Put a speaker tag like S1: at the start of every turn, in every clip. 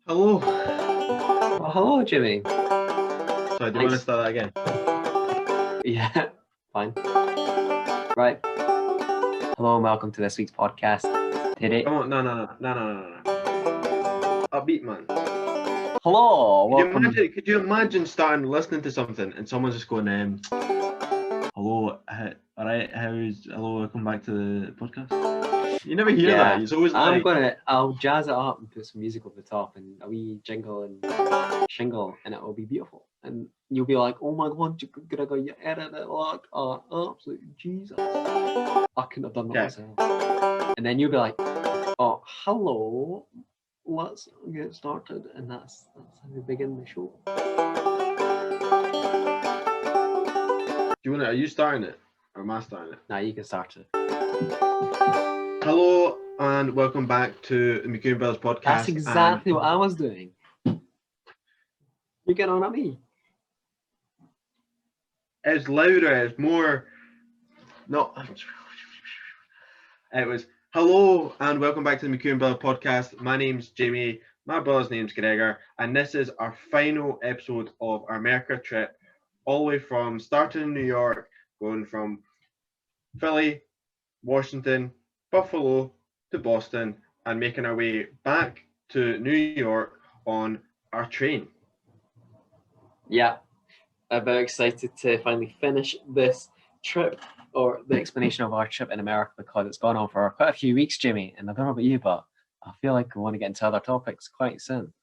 S1: Hello.
S2: Well, hello, Jimmy.
S1: Sorry, do you want to start that again?
S2: Yeah, fine. Right. Hello and welcome to this week's podcast. Today.
S1: Come on, no. Upbeat, man.
S2: Hello.
S1: Could you imagine starting listening to something and someone's just going, hello, hello, welcome back to the podcast. You never hear that. It's always
S2: I'll jazz it up and put some music over the top and a wee jingle and shingle, and it will be beautiful. And you'll be like, oh my God, Gregor, you edit it like absolute Jesus. I couldn't have done that myself. And then you'll be like, oh, hello, let's get started. And that's how we begin the show.
S1: Are you starting it? Or am I starting it?
S2: Nah, you can start it.
S1: Hello and welcome back to the McEwan Brothers podcast.
S2: That's exactly what I was doing. You get on at me.
S1: It's louder, it's more... No. It was, hello and welcome back to the McEwan Brother podcast. My name's Jamie, my brother's name's Gregor, and this is our final episode of our America trip, all the way from starting in New York, going from Philly, Washington, Buffalo to Boston, and making our way back to New York on our train.
S2: Yeah, I'm very excited to finally finish this trip, or the explanation of our trip in America, because it's gone on for quite a few weeks, Jimmy, and I don't know about you, but I feel like we want to get into other topics quite soon.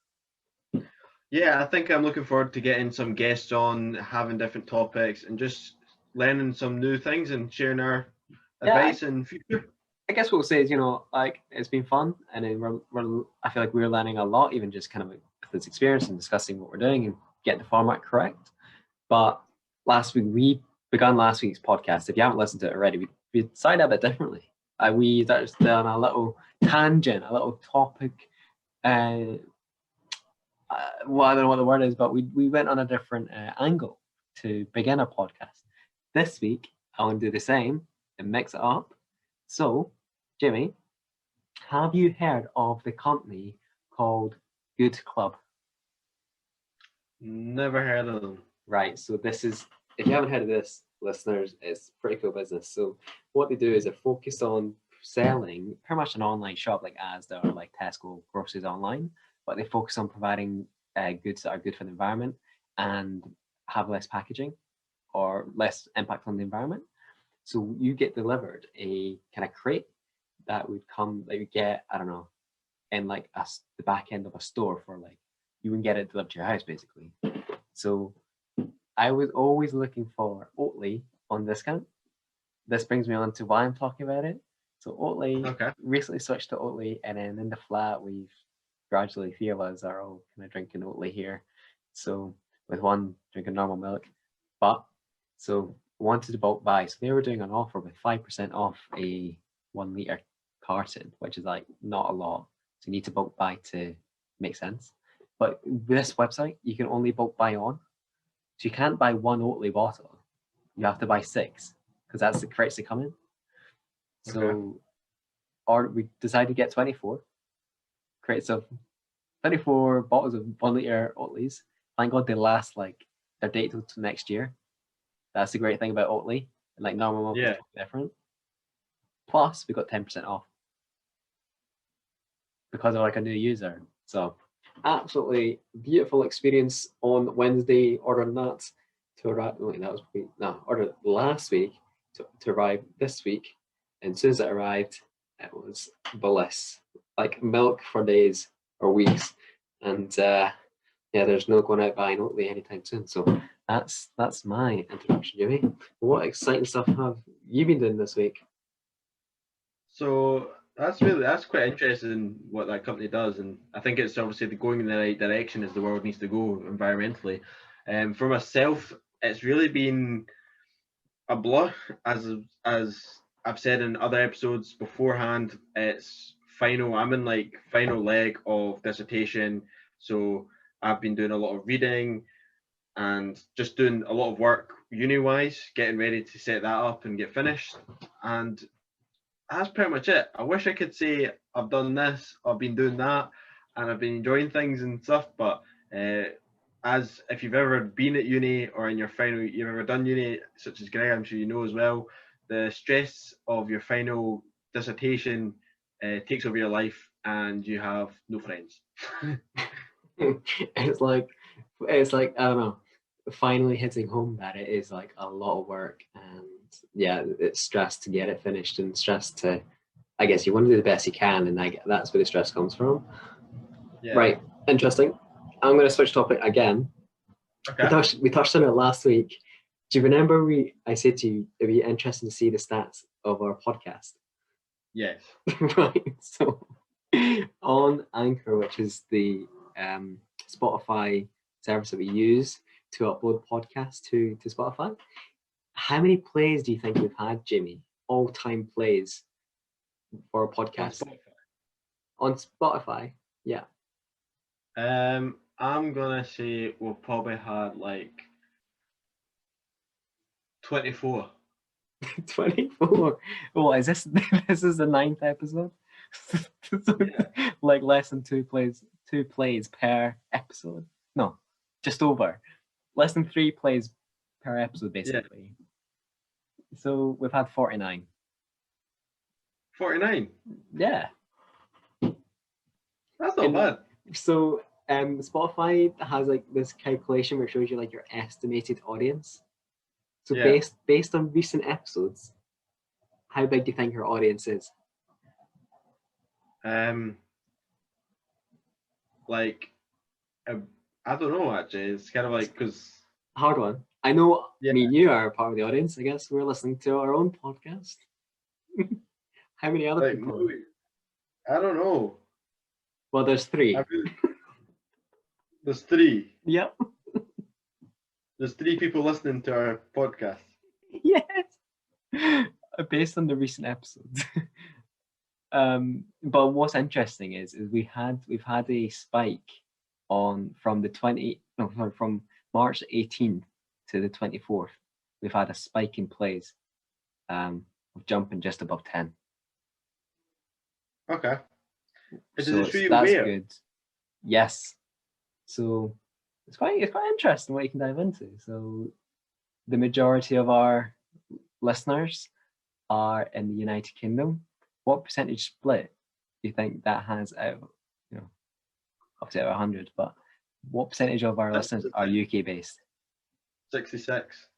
S1: Yeah, I think I'm looking forward to getting some guests on, having different topics, and just learning some new things and sharing our advice in future.
S2: I guess what we'll say is, like, it's been fun, and then I feel like we're learning a lot, even just kind of with this experience and discussing what we're doing and get the format correct. But we began last week's podcast. If you haven't listened to it already, we decided a bit differently. We started down a little tangent, a little topic. Well, I don't know what the word is, but we went on a different angle to begin a podcast. This week, I want to do the same and mix it up. So, Jimmy, have you heard of the company called Good Club?
S1: Never heard of them.
S2: Right, so this is, if you haven't heard of this, listeners, it's pretty cool business. So what they do is they're focused on selling pretty much an online shop like Asda or like Tesco groceries online, but they focus on providing goods that are good for the environment and have less packaging or less impact on the environment. So you get delivered a kind of crate that would come, that you get, I don't know, in like the back end of a store for like, you can get it delivered to your house basically. So I was always looking for Oatly on discount. This brings me on to why I'm talking about it. So Oatly, recently switched to Oatly, and then in the flat, we've gradually, three of us are all kind of drinking Oatly here. So with one drinking normal milk, so wanted to bulk buy. So they were doing an offer with 5% off a 1 liter carton, which is like not a lot. So you need to bulk buy to make sense. But this website, you can only bulk buy on. So you can't buy one Oatly bottle. You have to buy 6, because that's the crates they come in. So, or we decided to get 24 crates of 24 bottles of 1 liter Oatlys. Thank God they last like their date till next year. That's the great thing about Oatly. And like normal milk is different. Plus, we got 10% off because of like a new user. So absolutely beautiful experience on Wednesday, ordering that to arrive. Ordered last week to arrive this week. And as soon as it arrived, it was bliss. Like milk for days or weeks. And there's no going out buying Oatly anytime soon. So that's my introduction, Jimmy. What exciting stuff have you been doing this week?
S1: So that's quite interesting what that company does, and I think it's obviously going in the right direction as the world needs to go environmentally. For myself, it's really been a blur, as I've said in other episodes beforehand. I'm in like final leg of dissertation, so I've been doing a lot of reading and just doing a lot of work uni-wise, getting ready to set that up and get finished, and that's pretty much it. I wish I could say I've done this, I've been doing that. and I've been enjoying things and stuff. But as if you've ever been at uni or in your final, you've ever done uni, such as Greg, I'm sure you know as well, the stress of your final dissertation takes over your life, and you have no friends.
S2: it's like I don't know, finally hitting home that it is like a lot of work, and yeah, it's stress to get it finished and stress to, I guess you want to do the best you can, and that's where the stress comes from.
S1: Yeah.
S2: Right, interesting. I'm going to switch topic again.
S1: Okay.
S2: We touched on it last week. Do you remember I said to you it'd be interesting to see the stats of our podcast?
S1: Yes.
S2: Right. So on Anchor, which is the Spotify service that we use to upload podcasts to Spotify, how many plays do you think we've had, Jamie? All-time plays for a podcast on Spotify? Yeah.
S1: I'm gonna say we'll probably had like 24.
S2: 24. Oh, is this this is the 9th episode?
S1: Yeah.
S2: Like less than two plays per episode. No, just over. Less than 3 plays per episode, basically. Yeah. So we've had 49.
S1: 49?
S2: Yeah.
S1: That's not bad.
S2: So Spotify has like this calculation where it shows you like your estimated audience. So
S1: yeah.
S2: based on recent episodes, how big do you think your audience is?
S1: Like, I don't know actually. It's kind of like because
S2: hard one. I know. Yeah. Me and you are part of the audience. I guess we're listening to our own podcast. How many other people?
S1: Movie. I don't know.
S2: Well, there's 3.
S1: There's 3.
S2: Yep.
S1: There's 3 people listening to our podcast.
S2: Yes. Based on the recent episodes. But what's interesting is we've had a spike from March 18th to the 24th. We've had a spike in plays, jumping just above 10.
S1: Okay.
S2: So that's good. Yes. So it's quite interesting what you can dive into. So the majority of our listeners are in the United Kingdom. What percentage split do you think that has out? Obviously out of 100, but what percentage of our listeners are UK based?
S1: 66.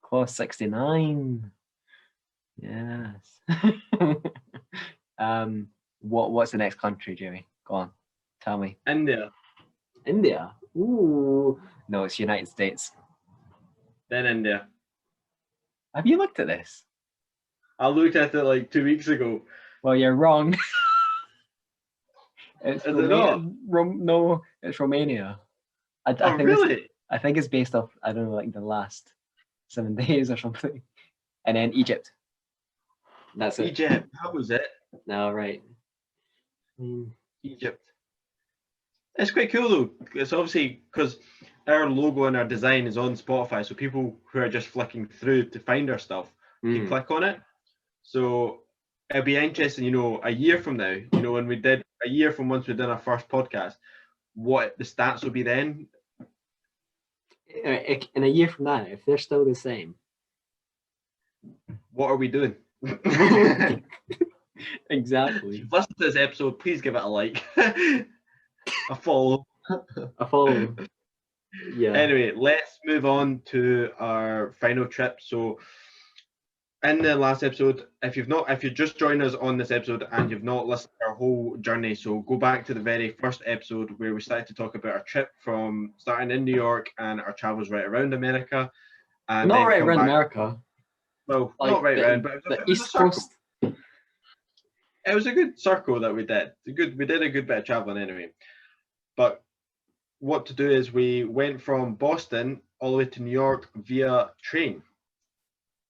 S2: Close, 69. Yes. What's the next country, Jamie? Go on, tell me.
S1: India.
S2: India. Ooh. No, it's United States.
S1: Then India.
S2: Have you looked at this?
S1: I looked at it like 2 weeks ago.
S2: Well, you're wrong. It's
S1: Is it not?
S2: No, it's Romania. I think
S1: really?
S2: I think it's based off, I don't know, like the last 7 days or something. And then Egypt. That's it.
S1: Egypt. That was it.
S2: No, right.
S1: Egypt. It's quite cool though. It's obviously because our logo and our design is on Spotify, so people who are just flicking through to find our stuff can click on it. So it'll be interesting, a year from now, when we did a year from once we did our first podcast, what the stats will be then.
S2: In a year from now, if they're still the same,
S1: what are we doing?
S2: Exactly.
S1: If you've listened to this episode, please give it a like. A follow. Yeah. Anyway, let's move on to our final trip. So in the last episode, if you're just joining us on this episode and you've not listened to our whole journey, so go back to the very first episode where we started to talk about our trip from starting in New York and our travels right around America. And
S2: not right around America.
S1: Well, like not right around, but
S2: the East Coast.
S1: It was a good circle that we did. We did a good bit of traveling anyway. But what to do is we went from Boston all the way to New York via train.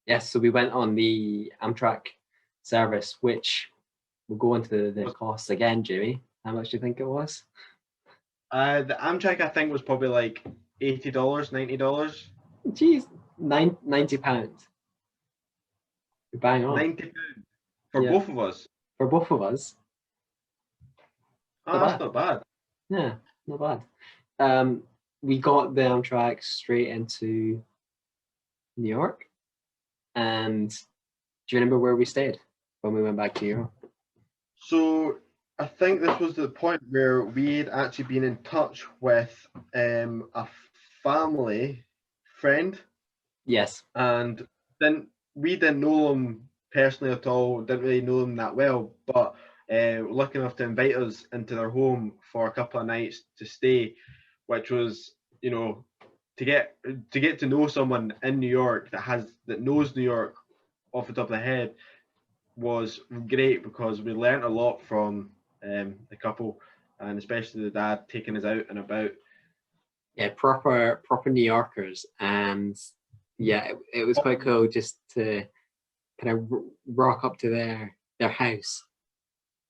S2: Yes, so we went on the Amtrak service, which we'll go into the costs again, Jamie. How much do you think it was?
S1: The Amtrak, I think, was probably like $80, $90.
S2: Jeez, £90. You're bang on.
S1: £90 for both of us.
S2: For both of us.
S1: Oh, that's not bad.
S2: Yeah, not bad. We got the Amtrak straight into New York, and do you remember where we stayed when we went back to Europe?
S1: So I think this was the point where we had actually been in touch with a family friend,
S2: Yes.
S1: and then we didn't know them personally at all. Didn't really know them that well, but were lucky enough to invite us into their home for a couple of nights to stay, which was, you know, to get to know someone in New York that knows New York off the top of the head was great because we learnt a lot from the couple, and especially the dad taking us out and about.
S2: Yeah, proper New Yorkers, and yeah, it was quite cool just to kind of rock up to their house,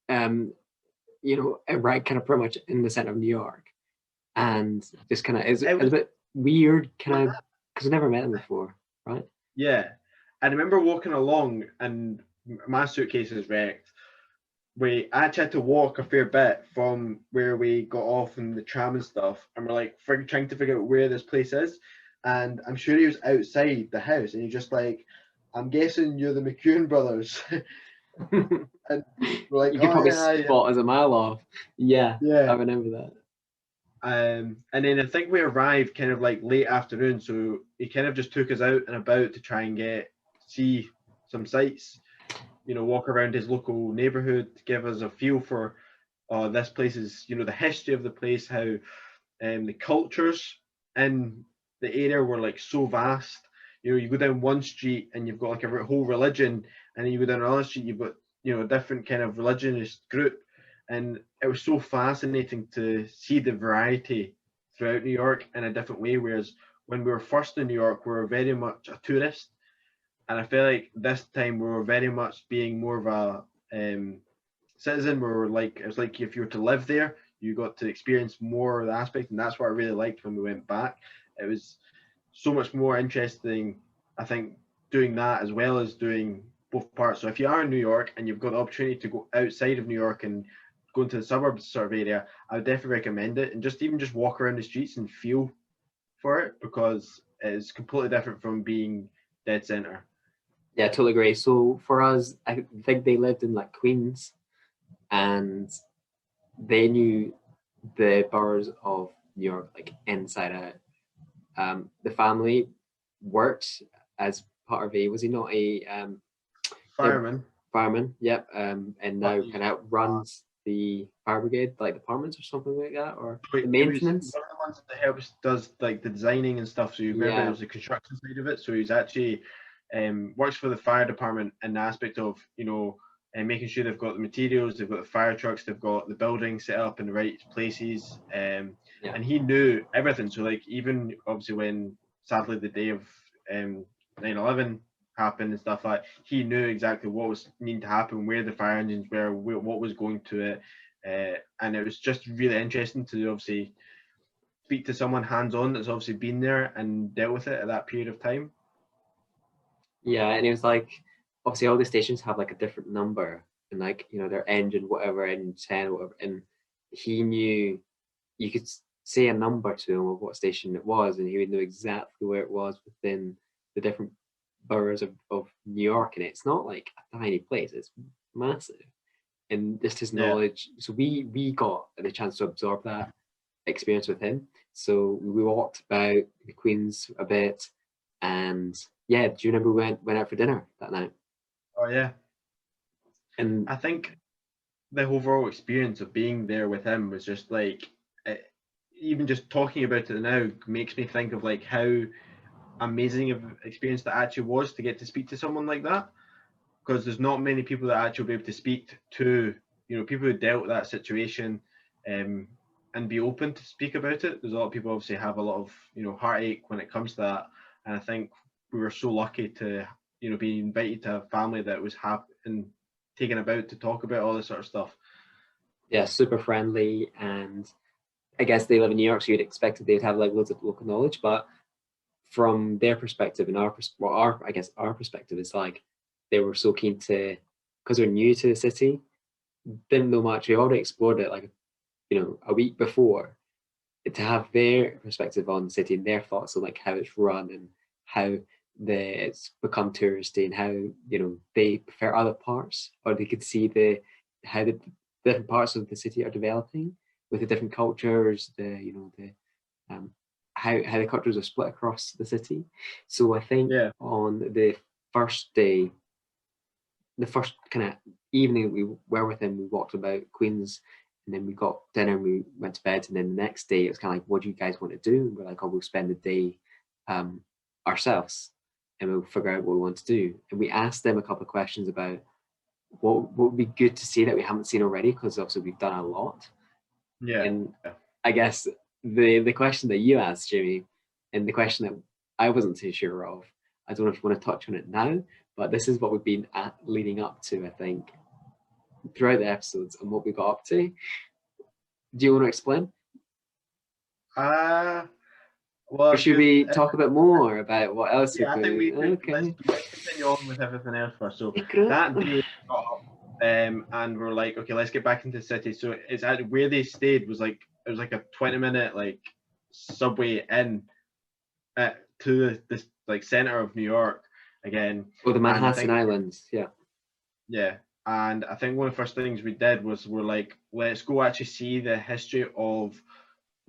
S2: right, kind of pretty much in the center of New York, and just kind of it was a bit weird, kind of, because I never met them before, right?
S1: Yeah, I remember walking along and my suitcase is wrecked. We actually had to walk a fair bit from where we got off in the tram and stuff, and we're like trying to figure out where this place is. And I'm sure he was outside the house, and he's just like, "I'm guessing you're the McEwan brothers." And we're like,
S2: You could
S1: "Oh
S2: probably
S1: yeah, yeah,
S2: spot us a mile off. Yeah, I
S1: yeah."
S2: remember that.
S1: And then I think we arrived kind of like late afternoon, so he kind of just took us out and about to try and see some sights, walk around his local neighborhood, give us a feel for this place's, the history of the place, how the cultures in the area were like so vast. You go down one street and you've got like a whole religion, and then you go down another street, you've got a different kind of religionist group, and it was so fascinating to see the variety throughout New York in a different way. Whereas when we were first in New York, we were very much a tourist, and I feel like this time we were very much being more of a citizen. We were like, it was like if you were to live there, you got to experience more of the aspect, and that's what I really liked when we went back. It was so much more interesting, I think, doing that as well as doing both parts. So if you are in New York and you've got the opportunity to go outside of New York and go into the suburbs sort of area, I would definitely recommend it, and just walk around the streets and feel for it, because it's completely different from being dead center.
S2: Yeah, I totally agree. So for us, I think they lived in like Queens, and they knew the boroughs of New York like inside out. The family worked as part of was he not a
S1: Fireman.
S2: fireman? Yep. And
S1: But
S2: now kind of runs the fire brigade, like departments or something like that, or the
S1: he was one of
S2: maintenance.
S1: the ones that helps does like the designing and stuff. So you remember
S2: Yeah,
S1: there's the construction side of it. So he's actually works for the fire department in the aspect of and making sure they've got the materials, they've got the fire trucks, they've got the building set up in the right places.
S2: yeah.
S1: And he knew everything. So like even obviously when sadly the day of 9/11 happened and stuff like, he knew exactly what was needing to happen, where the fire engines were, what was going to it. And it was just really interesting to obviously speak to someone hands on that's obviously been there and dealt with it at that period of time.
S2: Yeah, and it was like obviously all the stations have like a different number and like their engine, whatever, engine 10, whatever. And he knew you could say a number to him of what station it was, and he would know exactly where it was within the different boroughs of New York. And it's not like a tiny place; it's massive. And just his
S1: Yeah.
S2: knowledge. So we got the chance to absorb that experience with him. So we walked about the Queens a bit, and yeah, do you remember we went out for dinner that night?
S1: Oh yeah.
S2: And
S1: I think the overall experience of being there with him was just like, even just talking about it now makes me think of like how amazing of an experience that actually was to get to speak to someone like that, because there's not many people that actually be able to speak to people who dealt with that situation, um, and be open to speak about it. There's a lot of people obviously have a lot of heartache when it comes to that, and I think we were so lucky to be invited to a family that was happy and taken about to talk about all this sort of stuff.
S2: yeah, super friendly. And I guess they live in New York, so you'd expect that they'd have like loads of local knowledge. But from their perspective and I guess our perspective is like they were so keen to, because they're new to the city, didn't know much. We already explored it like a week before, to have their perspective on the city and their thoughts on like how it's run and how it's become touristy and how they prefer other parts, or they could see how the different parts of the city are developing with the different cultures, how the cultures are split across the city. So I think on the first day, the first kind of evening we were with him, we walked about Queens, and then we got dinner and we went to bed. And then the next day it was kind of like, what do you guys want to do? And we're like, oh, we'll spend the day ourselves and we'll figure out what we want to do. And we asked them a couple of questions about what would be good to see that we haven't seen already, because obviously we've done a lot.
S1: Yeah.
S2: And I guess the question that you asked, Jamie, and the question that I wasn't too sure of, I don't know if you want to touch on it now, but this is what we've been leading up to, I think, throughout the episodes and what we got up to. Do you want to explain?
S1: Well,
S2: or should we talk a bit more about what else?
S1: Yeah, I think let's continue on with everything else first. So that day, got up, and we're like, okay, let's get back into the city. So it's where they stayed was like, it was like a 20-minute like subway in to this like center of New York again.
S2: Oh, the Manhattan Islands, yeah.
S1: Yeah, and I think one of the first things we did was we're like, let's go actually see the history of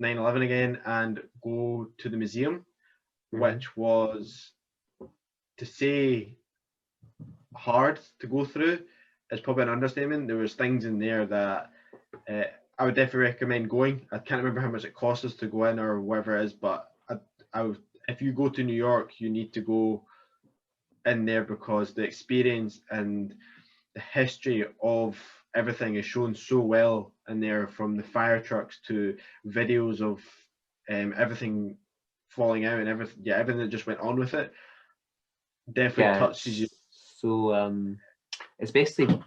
S1: 9/11 again and go to the museum, which was, to say hard to go through is probably an understatement. There was things in there that I would definitely recommend going. I can't remember how much it costs us to go in or whatever it is, but if you go to New York, you need to go in there because the experience and the history of everything is shown so well in there, from the fire trucks to videos of everything falling out and everything that just went on with it. Definitely touches you.
S2: So it's basically,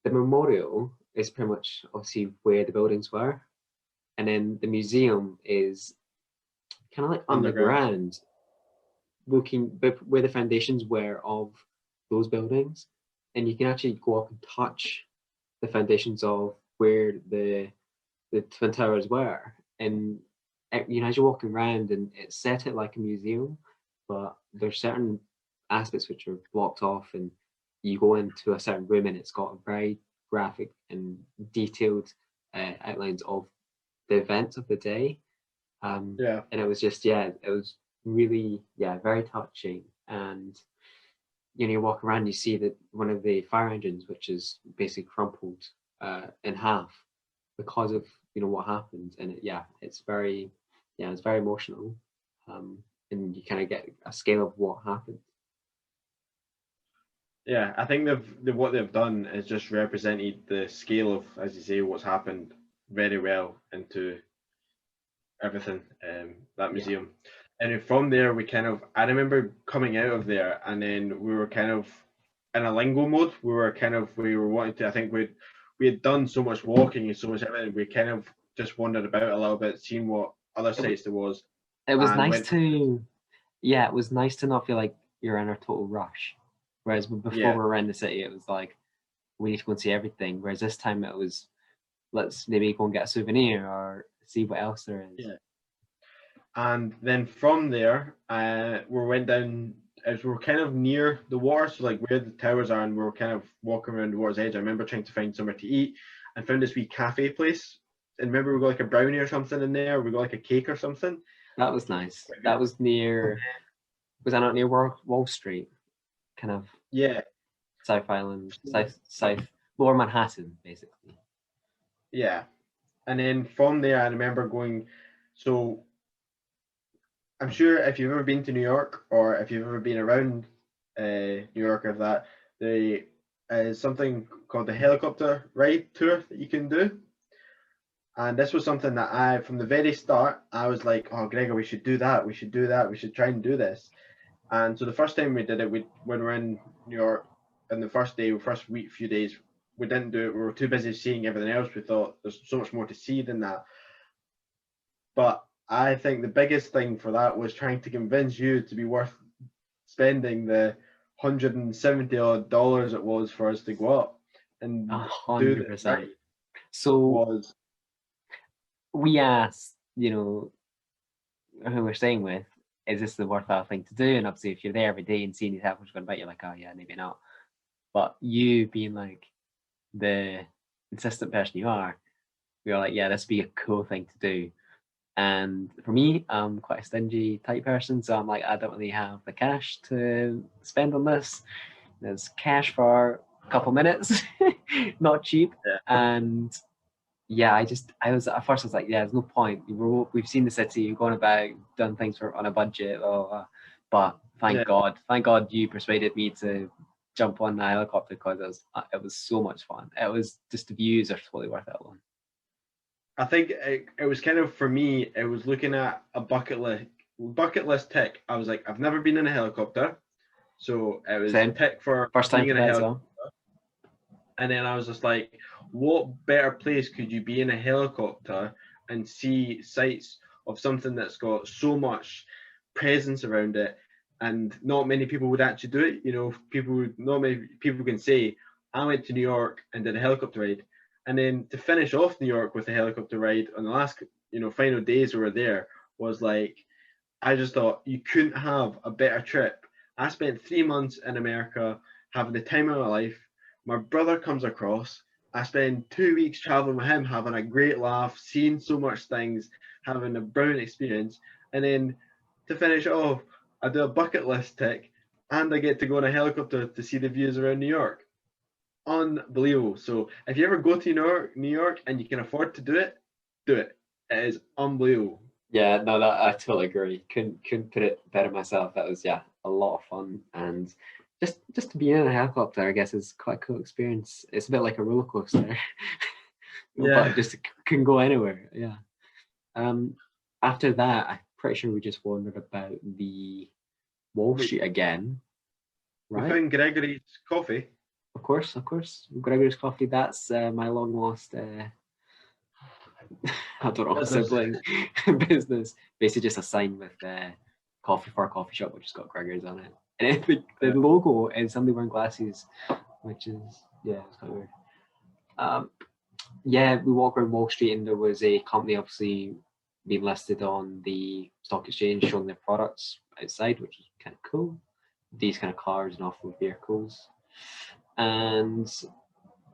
S2: the memorial is pretty much obviously where the buildings were, and then the museum is kind of like underground, looking where the foundations were of those buildings, and you can actually go up and touch the foundations of where the Twin Towers were. And as you're walking around, and it's set it like a museum, but there's certain aspects which are blocked off, and you go into a certain room and it's got a very graphic and detailed outlines of the events of the day. And it was just, it was really, very touching. And you walk around, you see that one of the fire engines, which is basically crumpled in half because of what happened. And it's very emotional, and you kind of get a scale of what happened.
S1: Yeah, I think what they've done is just represented the scale of, as you say, what's happened very well into everything, that museum. And from there, I remember coming out of there, and then we were kind of in a lingo mode. We were wanting to, I think we had done so much walking and so much everything, we kind of just wandered about a little bit, seeing what other sites there was.
S2: It was it was nice to not feel like you're in a total rush. Whereas before we were around the city, it was like, we need to go and see everything. Whereas this time it was, let's maybe go and get a souvenir or see what else there is.
S1: Yeah. And then from there, we went down, as we were kind of near the water, so like where the towers are, and we were kind of walking around the water's edge. I remember trying to find somewhere to eat and found this wee cafe place. And remember, we got like a brownie or something in there. We got like a cake or something.
S2: That was nice. That was near, was that not near Wall Street? Kind of South Island, south Lower Manhattan, basically.
S1: Yeah. And then from there, I remember going, so I'm sure if you've ever been to New York, or if you've ever been around New York, of that, there is something called the helicopter ride tour that you can do. And this was something that from the very start, I was like, oh, Gregor, we should do that. We should try and do this. And so the first time we did it, when we were in New York, and the first week, few days, we didn't do it. We were too busy seeing everything else. We thought there's so much more to see than that. But I think the biggest thing for that was trying to convince you to be worth spending the $170 odd it was for us to go up and
S2: 100%. So we asked, you know, who we're staying with, is this the worthwhile thing to do? And obviously, if you're there every day and seeing these helicopters going by, you're like, oh yeah, maybe not. But you being like the insistent person you are, we were like, yeah, this would be a cool thing to do. And for me, I'm quite a stingy type person, so I'm like, I don't really have the cash to spend on this. There's cash for a couple minutes, not cheap.
S1: Yeah.
S2: And yeah, I was at first I was like, yeah, there's no point. We've seen the city, we've gone about, done things on a budget, but thank God you persuaded me to jump on the helicopter because it was so much fun. It was just the views are totally worth it alone.
S1: I think it was kind of, for me, it was looking at a bucket list tick. I was like, I've never been in a helicopter, so it was
S2: Same.
S1: tick for
S2: First time
S1: being
S2: for
S1: in a
S2: that as
S1: helicopter.
S2: well.
S1: And then I was just like, what better place could you be in a helicopter and see sights of something that's got so much presence around it, and not many people would actually do it. You know, not many people can say, I went to New York and did a helicopter ride. And then to finish off New York with a helicopter ride on the last, final days we were there, was like, I just thought you couldn't have a better trip. I spent 3 months in America having the time of my life. My brother comes across. I spend 2 weeks traveling with him, having a great laugh, seeing so much things, having a brilliant experience. And then to finish off, I do a bucket list tick, and I get to go on a helicopter to see the views around New York. Unbelievable. So if you ever go to New York and you can afford to do it, do it. It is unbelievable.
S2: Yeah, no, that I totally agree. Couldn't put it better myself. That was a lot of fun, and just to be in a helicopter, I guess, is quite a cool experience. It's a bit like a roller coaster,
S1: Yeah.
S2: but just can go anywhere. Yeah. After that, I'm pretty sure we just wandered about the Wall Street again,
S1: We
S2: right?
S1: found Gregory's coffee.
S2: Of course. Gregor's Coffee. That's my long lost. I don't know, sibling business. Basically, just a sign with coffee for a coffee shop, which has got Gregor's on it. And I think the logo is somebody wearing glasses, which is, yeah, it's kind of weird. Yeah, we walked around Wall Street and there was a company obviously being listed on the stock exchange showing their products outside, which is kind of cool. These kind of cars and off-road vehicles. And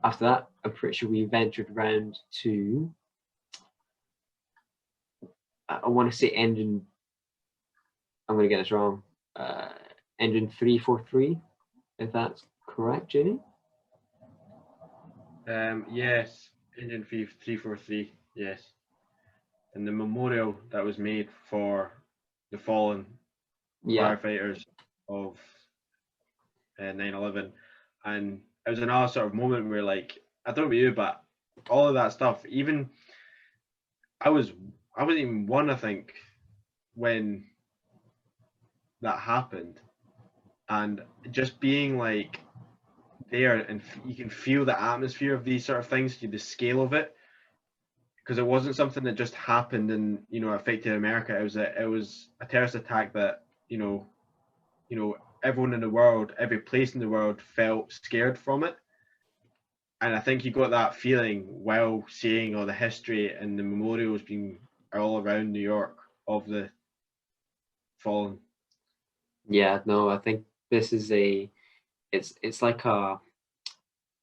S2: after that, I'm pretty sure we ventured around to, I want to say engine, I'm going to get this wrong, engine 343, if that's correct, Jamie?
S1: Yes, engine 343, yes. And the memorial that was made for the fallen firefighters of 9/11. And it was another sort of moment where, like, I don't know about you, but all of that stuff, even I wasn't even one, I think, when that happened, and just being like there, and you can feel the atmosphere of these sort of things, the scale of it, because it wasn't something that just happened and affected America. It was a terrorist attack that everyone in the world, every place in the world, felt scared from it. And I think you got that feeling while seeing all the history and the memorials being all around New York of the fallen.
S2: Yeah, no, I think this is it's like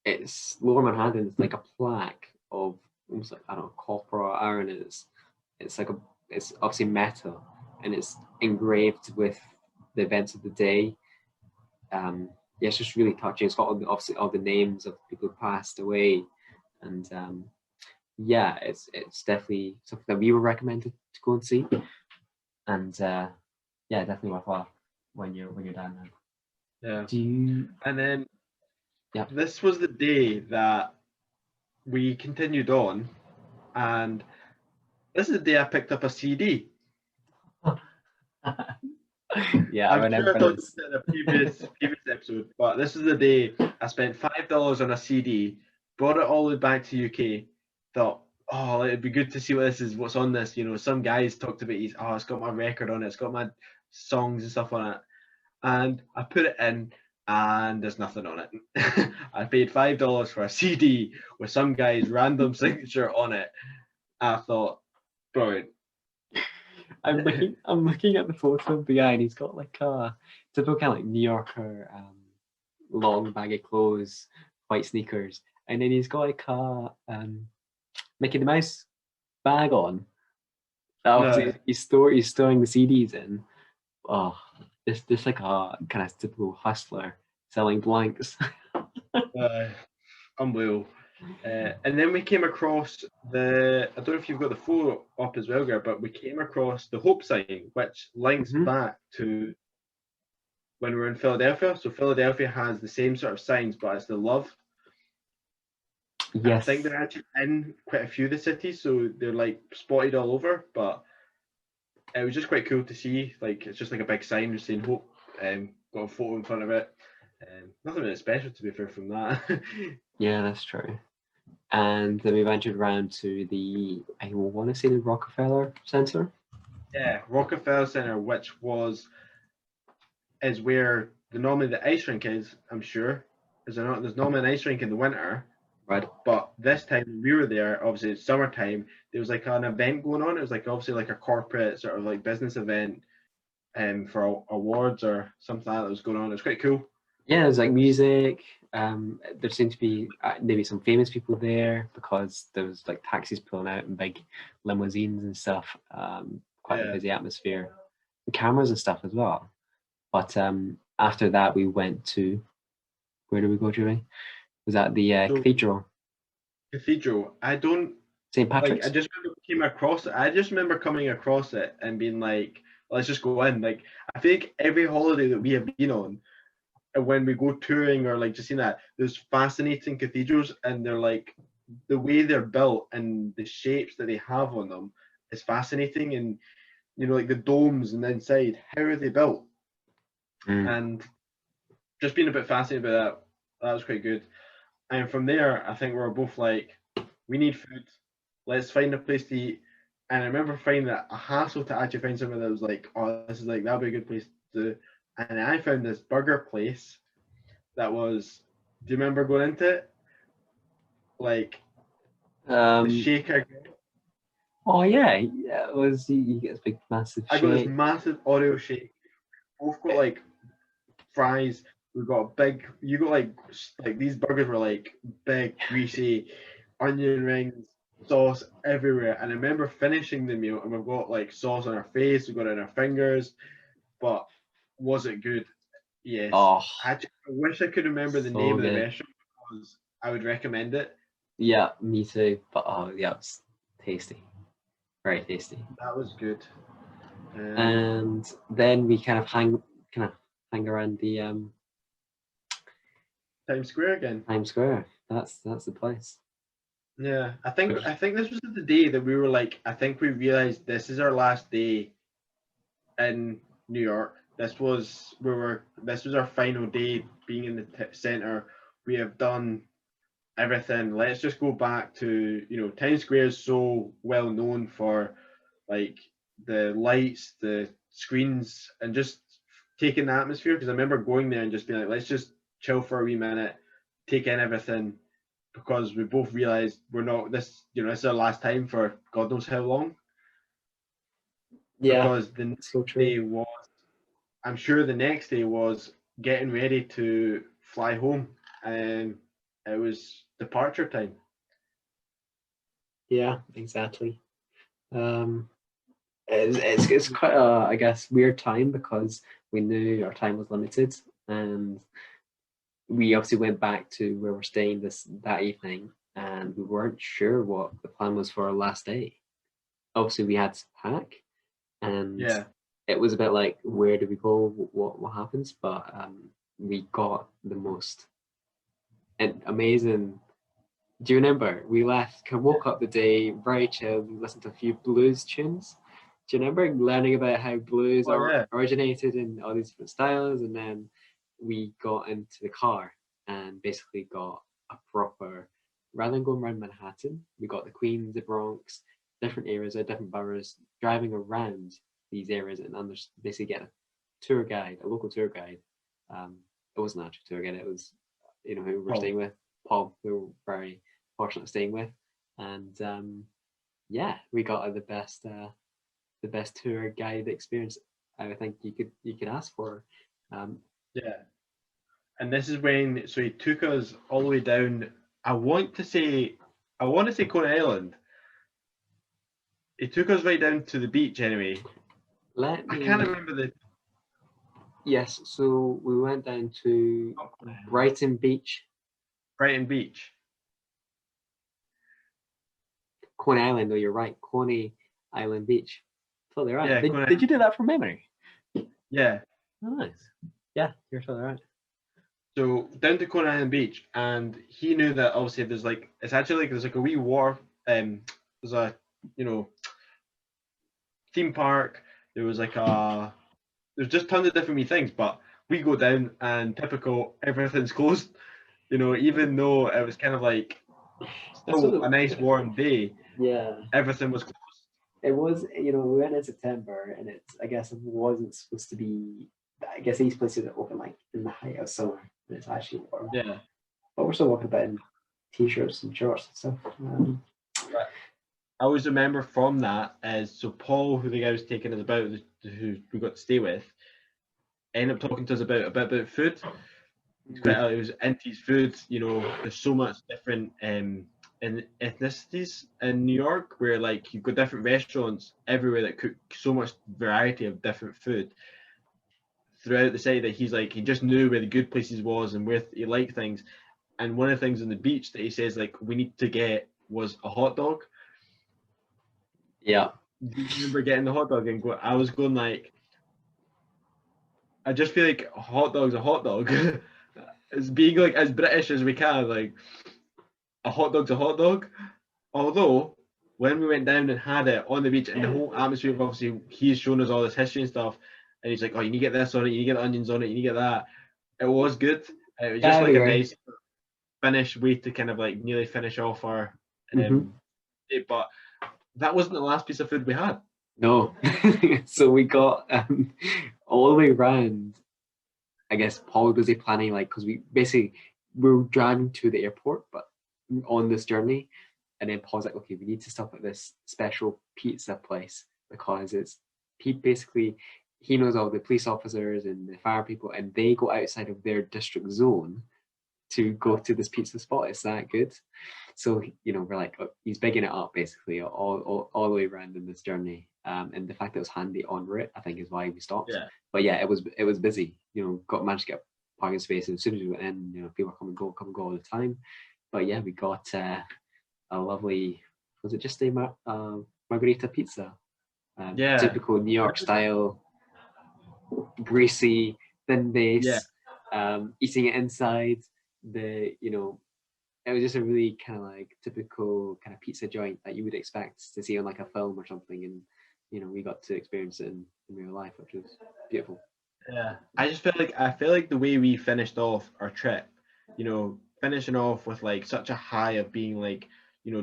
S2: it's Lower Manhattan. It's like a plaque of almost like, I don't know, copper or iron. It's obviously metal, and it's engraved with the events of the day. Yeah, it's just really touching. It's got obviously all the names of people who passed away, and yeah, it's definitely something that we were recommended to go and see, and yeah, definitely worthwhile when you're down there.
S1: Yeah.
S2: Do you?
S1: And then
S2: Yeah.
S1: this was the day that we continued on, and this is the day I picked up a CD.
S2: Yeah,
S1: I'm sure I talked about it in a previous episode, but this is the day I spent $5 on a CD, brought it all the way back to UK, thought, oh, it'd be good to see what's on this. Some guys talked about it's got my record on it, it's got my songs and stuff on it. And I put it in, and there's nothing on it. I paid $5 for a CD with some guy's random signature on it. I thought, Brilliant.
S2: I'm looking at the photo of the guy, and he's got like a typical kind of like New Yorker, long baggy clothes, white sneakers, and then he's got like a Mickey Mouse bag on.
S1: No,
S2: Obviously, he's storing the CDs in. Oh, this like a kind of typical hustler selling blanks.
S1: uh, unbelievable. And then we came across I don't know if you've got the photo up as well, Gar, but we came across the Hope sign, which links
S2: Mhm.
S1: back to when we were in Philadelphia. So Philadelphia has the same sort of signs, but it's the love. And I
S2: Yes.
S1: think they're actually in quite a few of the cities, so they're like spotted all over. But it was just quite cool to see. Like it's just like a big sign just saying Hope, got a photo in front of it. Nothing really special to be fair from that.
S2: Yeah, that's true. And then we ventured around to I want to say the Rockefeller Center.
S1: Yeah, Rockefeller Center, which is where normally the ice rink is. I'm sure there's normally an ice rink in the winter,
S2: Right.
S1: but this time when we were there, obviously it's summertime. There was like an event going on. It was like obviously like a corporate sort of like business event, for awards or something like that was going on. It was quite cool.
S2: Yeah, there's like music. There seemed to be maybe some famous people there because there was like taxis pulling out and big limousines and stuff. Quite a
S1: Yeah.
S2: busy atmosphere. And cameras and stuff as well. But after that, we went to where did we go, Julie? Was that the
S1: So
S2: cathedral,
S1: cathedral, I don't
S2: St.
S1: like. I
S2: Patrick's?
S1: just remember came across it. I just remember coming across it and being like, let's just go in. Like I think every holiday that we have been on, when we go touring or like just seeing that, there's fascinating cathedrals and they're like the way they're built and the shapes that they have on them is fascinating. And like the domes and the inside, how are they built?
S2: Mm.
S1: And just being a bit fascinated by that. That was quite good. And from there, I think we were both like, we need food. Let's find a place to eat. And I remember finding that a hassle to actually find somewhere that was like, oh, this is like that'll be a good place to do. And I found this burger place that was. Do you remember going into it? Like the
S2: Um,
S1: shaker.
S2: oh yeah, it was you get this big massive
S1: I got this
S2: shake.
S1: massive Oreo shake. Both got like fries. We got a big. You got like these burgers were like big, greasy, onion rings, sauce everywhere. And I remember finishing the meal, and we've got like sauce on our face. We got it on our fingers. But was it good? Yes.
S2: Oh,
S1: I wish I could remember the
S2: so
S1: name of the
S2: good.
S1: restaurant because I would recommend it.
S2: Yeah, me too. But oh yeah, it's tasty, very tasty.
S1: That was good.
S2: And then we kind of hang around the
S1: Times Square again.
S2: Times Square. That's the place.
S1: Yeah, I think
S2: Which
S1: I think this was the day that we were like. I think we realized this is our last day in New York. This was our final day being in the center. We have done everything. Let's just go back to Times Square is so well known for like the lights, the screens, and just taking the atmosphere. Because I remember going there and just being like, let's just chill for a wee minute, take in everything, because we both realized we're not this. This is our last time for God knows how long.
S2: yeah,
S1: Because the next
S2: so true.
S1: day was, I'm sure the next day was getting ready to fly home, and it was departure time.
S2: Yeah, exactly. Um, it's quite a I guess weird time because we knew our time was limited and we obviously went back to where we're staying that evening and we weren't sure what the plan was for our last day. Obviously we had to pack and
S1: Yeah.
S2: it was a bit like where do we go, what happens, but we got the most amazing. Do you remember we woke up the day very chill, we listened to a few blues tunes. Do you remember learning about how blues
S1: Oh
S2: are
S1: yeah.
S2: originated in all these different styles? And then we got into the car and basically got a proper, rather than going around Manhattan, we got the Queens, the Bronx, different areas or different boroughs, driving around these areas and basically get a local tour guide. It wasn't actually a tour guide, it was, who we were
S1: Oh,
S2: staying with, Paul, who we were very fortunate staying with. And yeah, we got the best tour guide experience I think you could ask for.
S1: Yeah. And this is when, so he took us all the way down. I want to say Coney Island. He took us right down to the beach anyway.
S2: Let
S1: I can't
S2: me.
S1: remember the.
S2: Yes, so we went down to
S1: Not Coney Island.
S2: Brighton Beach,
S1: Brighton Beach.
S2: Coney Island. Oh, you're right, Coney Island Beach. Totally right.
S1: Yeah, Coney
S2: Did you do that from memory?
S1: Yeah.
S2: Oh, nice. Yeah, you're totally right.
S1: So down to Coney Island Beach, and he knew that obviously there's like it's actually like there's like a wee wharf. There's a theme park. There was like there's just tons of different wee things, but we go down and typical everything's closed. Even though it was kind of like still a nice warm day,
S2: Yeah,
S1: everything was closed.
S2: it was. We went in September, and I guess it wasn't supposed to be. I guess these places are open like in the height of summer, and it's actually warm.
S1: Yeah.
S2: But we're still walking about in t-shirts and shorts and stuff.
S1: But I always remember from that as so Paul, who the guy was taking us about, who we got to stay with, ended up talking to us about a bit about food. It was into his food. There's so much different in ethnicities in New York, where like you've got different restaurants everywhere that cook so much variety of different food throughout the city that he's like he just knew where the good places was and where he liked things. And one of the things on the beach that he says like we need to get was a hot dog.
S2: Yeah.
S1: Do you remember getting the hot dog and I was going like, I just feel like a hot dog's a hot dog. It's being like as British as we can, like a hot dog's a hot dog. Although when we went down and had it on the beach and the whole atmosphere, obviously he's shown us all this history and stuff, and he's like, oh, you need to get this on it, you need to get onions on it, you need to get that. It was good. It was just like a nice finish way to kind of like nearly finish off our day, but that wasn't the last piece of food we had.
S2: No. So we got all the way around. I guess Paul was busy planning, like, because we were driving to the airport, but on this journey, and then Paul's like, okay, we need to stop at this special pizza place because he knows all the police officers and the fire people, and they go outside of their district zone to go to this pizza spot. It's that good. So we're like, oh, he's bigging it up basically all the way around in this journey. And the fact that it was handy en route, I think, is why we stopped.
S1: Yeah.
S2: But yeah, it was busy. Managed to get parking spaces. As soon as we went in, people come and go all the time. But yeah, we got a lovely. Was it just a margarita pizza? Typical New York style, greasy, thin base. Yeah. Eating it inside. It was just a really kind of like typical kind of pizza joint that you would expect to see on like a film or something, and we got to experience it in real life, which was beautiful.
S1: Yeah, I feel like the way we finished off our trip, finishing off with like such a high of being like,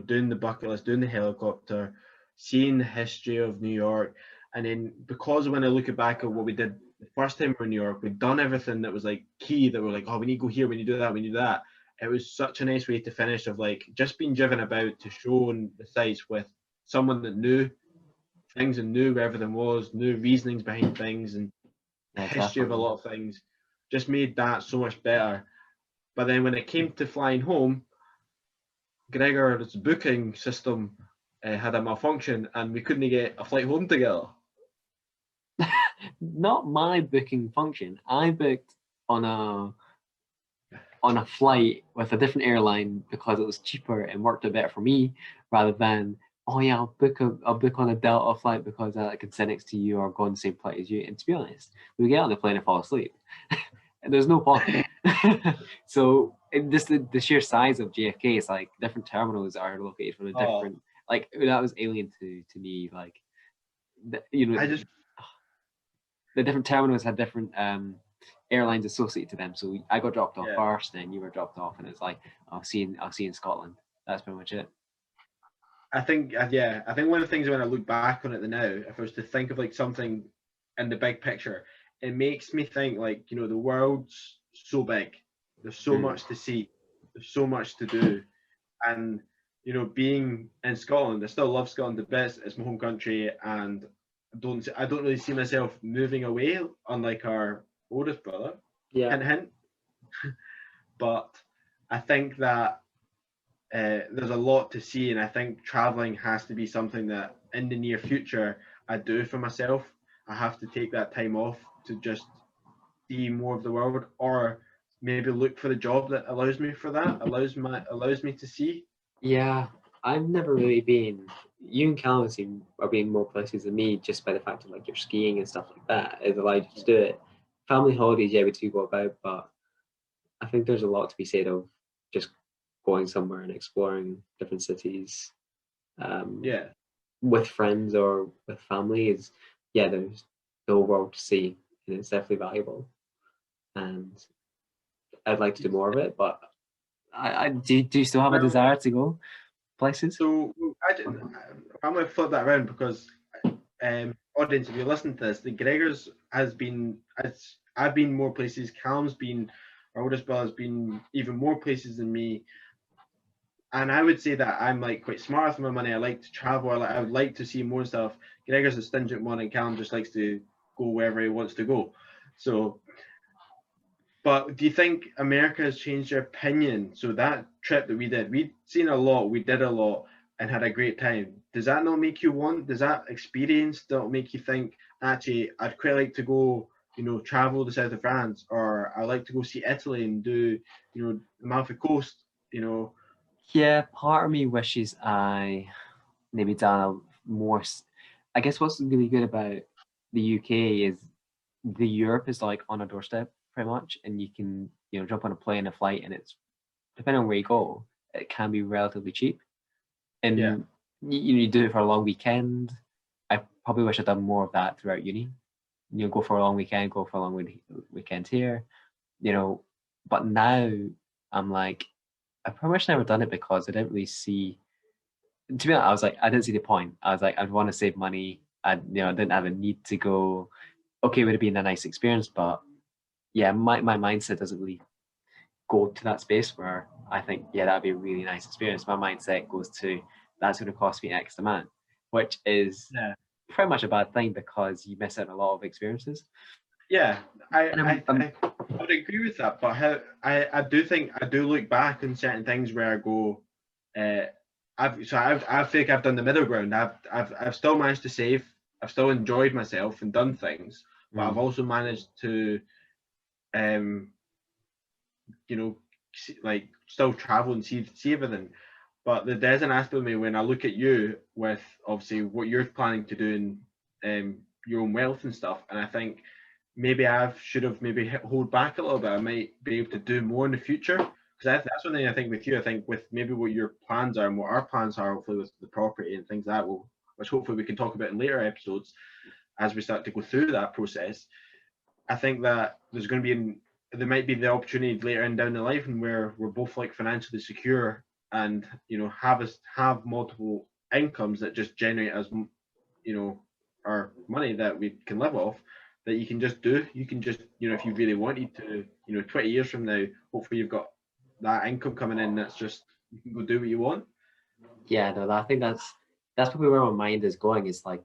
S1: doing the bucket list, doing the helicopter, seeing the history of New York, and then because when I look back at what we did the first time we were in New York, we'd done everything that was like key, that we're like, oh, we need to go here, we need to do that, we need to do that. It was such a nice way to finish of like just being driven about to show the sites with someone that knew things and knew where everything was, knew reasonings behind things and history of a lot of things, just made that so much better. But then when it came to flying home, Gregor's booking system had a malfunction and we couldn't get a flight home together.
S2: Not my booking function. I booked on a flight with a different airline because it was cheaper and worked out better for me, rather than I'll book on a Delta flight because I can sit next to you or go on the same flight as you. And to be honest, we get on the plane and fall asleep. And there's no point. So just the sheer size of JFK is like different terminals are located from a different like that was alien to me. Like the different terminals had different airlines associated to them. So I got dropped off first, then you were dropped off, and it's like I'll see in Scotland. That's pretty much it.
S1: I think one of the things when I look back on it now, if I was to think of like something in the big picture, it makes me think like, the world's so big. There's so much to see. There's so much to do. And, being in Scotland, I still love Scotland the best. It's my home country, and I don't really see myself moving away, unlike our oldest brother.
S2: Yeah.
S1: Hint, hint. But I think that there's a lot to see, and I think traveling has to be something that in the near future I do for myself. I have to take that time off to just see more of the world, or maybe look for the job that allows me for that, allows me to see.
S2: Yeah, I've never really been. You and Callum seem are being more places than me just by the fact of like your skiing and stuff like that. It allowed you to do it. Family holidays, yeah, we do go about, but I think there's a lot to be said of just going somewhere and exploring different cities
S1: Yeah,
S2: with friends or with family. Is yeah, there's the whole world to see, and it's definitely valuable. And I'd like to do more of it, but I do you still have a
S1: well,
S2: desire to go places?
S1: so I'm going to flip that around because audience, if you listen to this, the Gregors has been, as I've been more places. Callum's been, our oldest brother's been even more places than me. And I would say that I'm like quite smart with my money. I like to travel. I would like to see more stuff. Gregor's a stingent one, and Callum just likes to go wherever he wants to go. So, but do you think America has changed your opinion? So that trip that we did, we'd seen a lot, we did a lot, and had a great time. Does that not make you want? Does that experience not make you think, actually, I'd quite like to go, travel the south of France, or I'd like to go see Italy and do, the Amalfi Coast,
S2: Yeah, part of me wishes I maybe done a more. I guess what's really good about the UK is the Europe is like on a doorstep pretty much, and you can jump on a plane, a flight, and it's depending on where you go, it can be relatively cheap,
S1: Yeah,
S2: and you do it for a long weekend. I probably wish I'd done more of that throughout uni. Go for a long weekend, go for a long weekend here, But now I'm like, I pretty much never done it because I didn't really see. To be honest, I was like, I didn't see the point. I was like, I'd want to save money. I didn't have a need to go. Okay, it would have been a nice experience, but yeah, my mindset doesn't really go to that space where I think, yeah, that'd be a really nice experience. My mindset goes to that's going to cost me X amount, which is
S1: yeah.
S2: pretty much a bad thing because you miss out on a lot of experiences.
S1: Yeah,
S2: And
S1: I would agree with that, but I do think I do look back on certain things where I go, uh, I think I've done the middle ground. I've still managed to save. I've still enjoyed myself and done things, but I've also managed to, um, like still travel and see everything. But there's an aspect of me when I look at you with obviously what you're planning to do in your own wealth and stuff, and I think maybe I should have maybe hold back a little bit. I might be able to do more in the future because that's one thing I think with you. I think with maybe what your plans are and what our plans are, hopefully with the property and things that will, which hopefully we can talk about in later episodes as we start to go through that process. I think that there might be the opportunity later in down the life and where we're both like financially secure and have multiple incomes that just generate us our money that we can live off, that you can just if you really wanted to 20 years from now, hopefully you've got that income coming in that's just you can go do what you want.
S2: Yeah, no, I think that's probably where my mind is going. Is like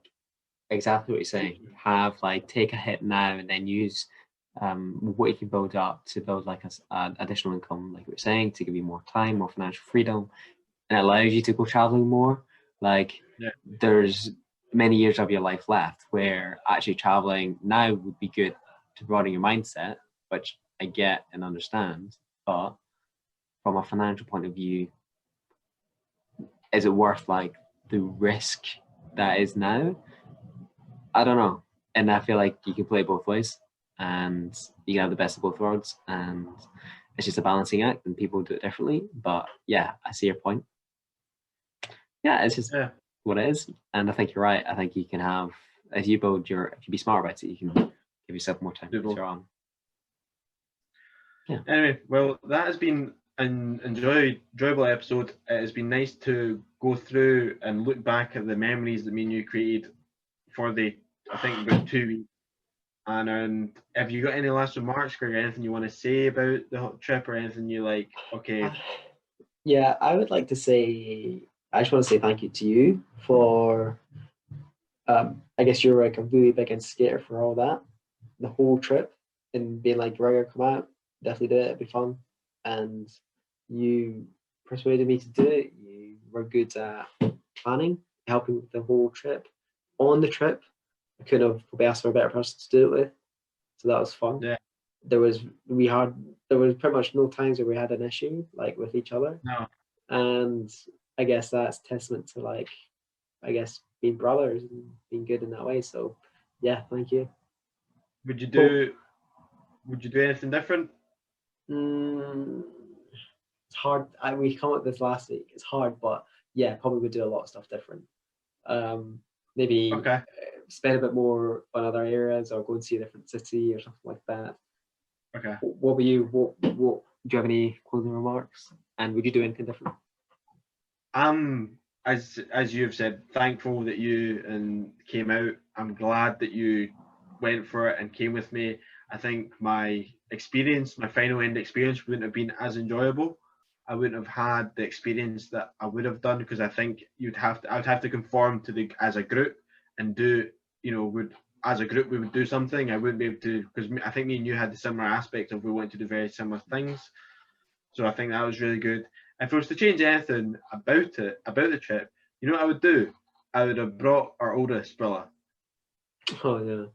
S2: exactly what you're saying. Have like take a hit now and then use what you can build up to build like an additional income, like we are saying, to give you more time, more financial freedom, and it allows you to go traveling more. Like
S1: Yeah,
S2: there's many years of your life left where actually traveling now would be good to broaden your mindset, which I get and understand, but from a financial point of view, is it worth like the risk that is now? I don't know. And I feel like you can play both ways and you can have the best of both worlds. And it's just a balancing act and people do it differently. But yeah, I see your point. Yeah, it's just
S1: yeah.
S2: what it is. And I think you're right. I think you can have, if you be smart about it, you can give yourself more time later on.
S1: Yeah. Anyway, well, that has been an enjoyable episode. It has been nice to go through and look back at the memories that me and you created for I think about 2 weeks. And have you got any last remarks, Greg? Anything you want to say about the trip or anything you like? Okay.
S2: Yeah, I would like to say I just want to say thank you to you for. I guess you were like a really big instigator for all that, the whole trip, and being like, Gregor, come out, definitely do it, it'd be fun. And you persuaded me to do it. You were good at planning, helping with the whole trip. On the trip, I could have probably asked for a better person to do it with, so that was fun.
S1: Yeah.
S2: There was pretty much no times where we had an issue like with each other.
S1: No.
S2: And I guess that's testament to like, I guess, being brothers and being good in that way. So yeah, thank you.
S1: Would you do anything different?
S2: It's hard. We come up with this last week. It's hard, but yeah, probably would do a lot of stuff different. Maybe
S1: Okay.
S2: spend a bit more on other areas, or go and see a different city or something like that.
S1: Okay.
S2: What were you? What do you have any closing remarks? And would you do anything different?
S1: As you've said, thankful that you came out. I'm glad that you went for it and came with me. I think my final end experience wouldn't have been as enjoyable. I wouldn't have had the experience that I would have done, because I think I would have to conform to as a group and do, as a group we would do something. I wouldn't be able to, because I think me and you had the similar aspect of we wanted to do very similar things. So I think that was really good. If I was to change anything about the trip, you know what I would do? I would have brought our oldest brother.
S2: Oh yeah.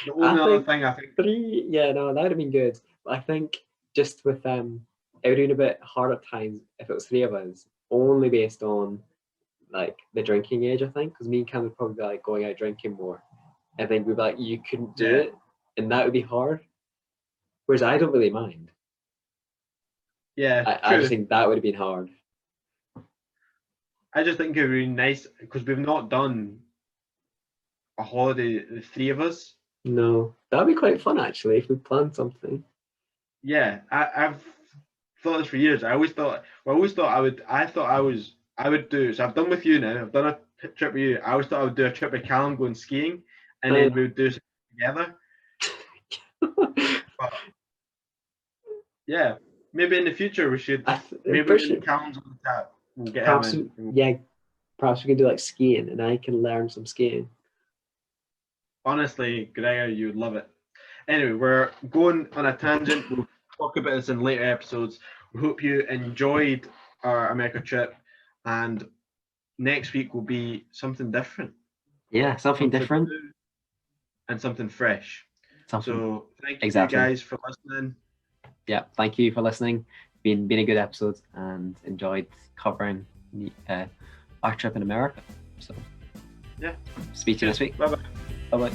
S1: The only other thing I think.
S2: 3, yeah, no, that would have been good. But I think just with it would have been a bit hard at times if it was 3 of us, only based on like the drinking age. I think because me and Cam would probably be like going out drinking more. I think we'd be like, you couldn't do it, and that would be hard. Whereas I don't really mind.
S1: Yeah,
S2: I just think that would have been hard.
S1: I just think it would be nice because we've not done a holiday, the 3 of us.
S2: No, that would be quite fun actually if we planned something.
S1: Yeah, I've thought this for years. I thought I would do. So I've done with you now. I've done a trip with you. I always thought I would do a trip with Callum going skiing, and then we would do something together. But, yeah, maybe in the future we should. Maybe Callum's on the tap. We'll get
S2: perhaps,
S1: him in.
S2: yeah, perhaps we can do like skiing, and I can learn some skiing.
S1: Honestly, Gregor, you would love it. Anyway, we're going on a tangent. We'll talk about this in later episodes. We hope you enjoyed our America trip, and next week will be something different.
S2: Yeah, something different.
S1: And something fresh. So thank you guys for listening.
S2: Yeah, thank you for listening. Been a good episode, and enjoyed covering our trip in America. So
S1: yeah,
S2: speak to you this week.
S1: Bye bye.
S2: Bye bye.